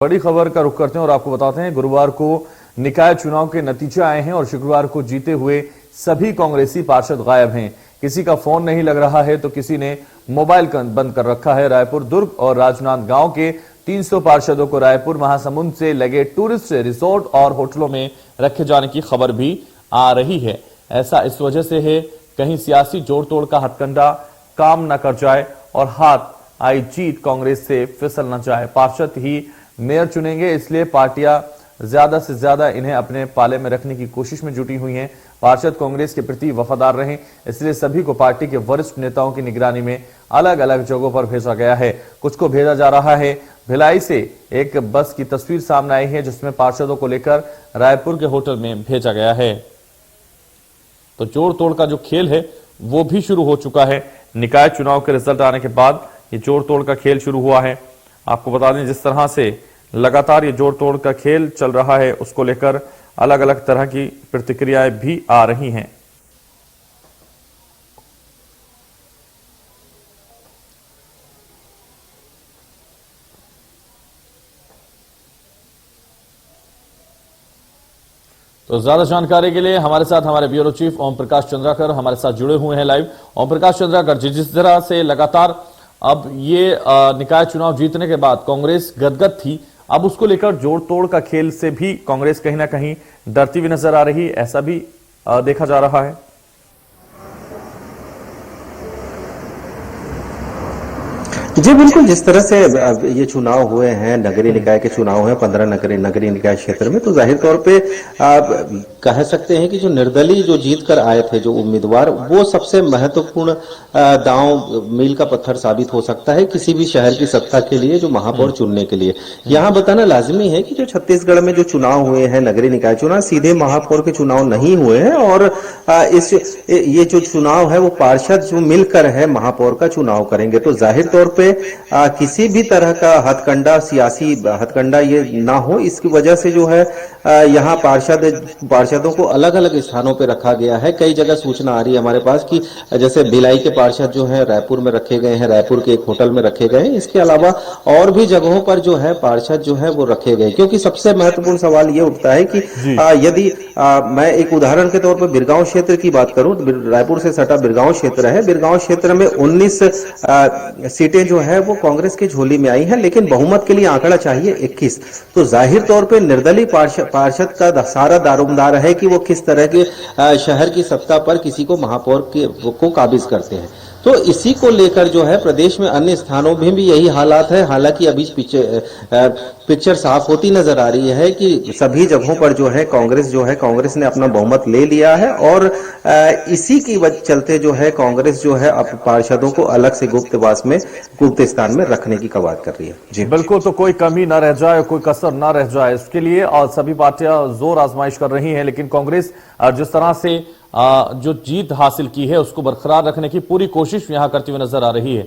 बड़ी खबर का रुख करते हैं और आपको बताते हैं गुरुवार को निकाय चुनाव के नतीजे आए हैं और शुक्रवार को जीते हुए सभी कांग्रेसी पार्षद गायब हैं। किसी का फोन नहीं लग रहा है तो किसी ने मोबाइल बंद कर रखा है। रायपुर, दुर्ग और राजनांदगांव के 300 पार्षदों को रायपुर महासमुंद से लगे टूरिस्ट रिसोर्ट और होटलों में रखे जाने की खबर भी आ रही है। ऐसा इस वजह से है कहीं सियासी जोड़ तोड़ का हथकंडा काम न कर जाए और हाथ आई जीत कांग्रेस से फिसल न जाए। पार्षद ही मेयर चुनेंगे, इसलिए पार्टियां ज्यादा से ज्यादा इन्हें अपने पाले में रखने की कोशिश में जुटी हुई हैं। पार्षद कांग्रेस के प्रति वफादार रहें, इसलिए सभी को पार्टी के वरिष्ठ नेताओं की निगरानी में अलग अलग जगहों पर भेजा गया है। कुछ को भेजा जा रहा है। भिलाई से एक बस की तस्वीर सामने आई है जिसमें पार्षदों को लेकर रायपुर के होटल में भेजा गया है। तो जोड़ तोड़ का जो खेल है वो भी शुरू हो चुका है। निकाय चुनाव के रिजल्ट आने के बाद ये जोड़ तोड़ का खेल शुरू हुआ है। आपको बता दें, जिस तरह से लगातार ये जोड़ तोड़ का खेल चल रहा है उसको लेकर अलग अलग तरह की प्रतिक्रियाएं भी आ रही हैं। तो ज्यादा जानकारी के लिए हमारे साथ हमारे ब्यूरो चीफ ओम प्रकाश चंद्राकर हमारे साथ जुड़े हुए हैं लाइव। ओम प्रकाश चंद्राकर जी, जिस तरह से लगातार अब ये निकाय चुनाव जीतने के बाद कांग्रेस गदगद थी, अब उसको लेकर जोड़ तोड़ का खेल से भी कांग्रेस कहीं ना कहीं डरती हुई नजर आ रही है, ऐसा भी देखा जा रहा है। जी बिल्कुल, जिस तरह से ये चुनाव हुए हैं, नगरीय निकाय के चुनाव हैं 15 नगरीय निकाय क्षेत्र में, तो जाहिर तौर पे कह सकते हैं कि जो निर्दलीय जो जीत कर आए थे जो उम्मीदवार, वो सबसे महत्वपूर्ण दांव मील का पत्थर साबित हो सकता है किसी भी शहर की सत्ता के लिए, जो महापौर चुनने के लिए। यहाँ बताना लाजमी है कि जो छत्तीसगढ़ में जो चुनाव हुए हैं नगरीय निकाय चुनाव, सीधे महापौर के चुनाव नहीं हुए हैं और ये जो चुनाव है वो पार्षद जो मिलकर है महापौर का चुनाव करेंगे। तो जाहिर तौर पे किसी भी तरह का हथकंडा, सियासी हथकंडा ये ना हो, इसकी वजह से जो है यहाँ पार्षदों को अलग अलग स्थानों पे रखा गया है। कई जगह सूचना आ रही है हमारे पास कि जैसे भिलाई के पार्षद जो है रायपुर में रखे गए हैं, रायपुर के एक होटल में रखे गए हैं। इसके अलावा और भी जगहों पर जो है पार्षद जो है वो रखे गए, क्योंकि सबसे महत्वपूर्ण सवाल ये उठता है कि यदि मैं एक उदाहरण के तौर पर बिरगांव क्षेत्र की बात करूं, रायपुर से सटा बिरगांव क्षेत्र है। बिरगांव क्षेत्र में 19 सीटें जो है वो कांग्रेस की झोली में आई हैं, लेकिन बहुमत के लिए आंकड़ा चाहिए 21। तो जाहिर तौर पे निर्दलीय पार्षद का सारा दारोमदार है कि वो किस तरह के शहर की सत्ता पर किसी को महापौर को काबिज करते हैं। तो इसी को लेकर जो है प्रदेश में अन्य स्थानों में भी यही हालात है। हालांकि अभी पिक्चर साफ होती नजर आ रही है कि सभी जगहों पर जो है कांग्रेस ने अपना बहुमत ले लिया है और इसी की वजह चलते जो है कांग्रेस जो है अब पार्षदों को अलग से गुप्त स्थान में रखने की कवायद कर रही है। जी बिल्कुल, तो कोई कमी ना रह जाए, कोई कसर ना रह जाए, इसके लिए और सभी पार्टियां जोर आजमाइश कर रही हैं। लेकिन कांग्रेस जिस तरह से जो जीत हासिल की है उसको बरकरार रखने की पूरी कोशिश यहां करती हुई नजर आ रही है।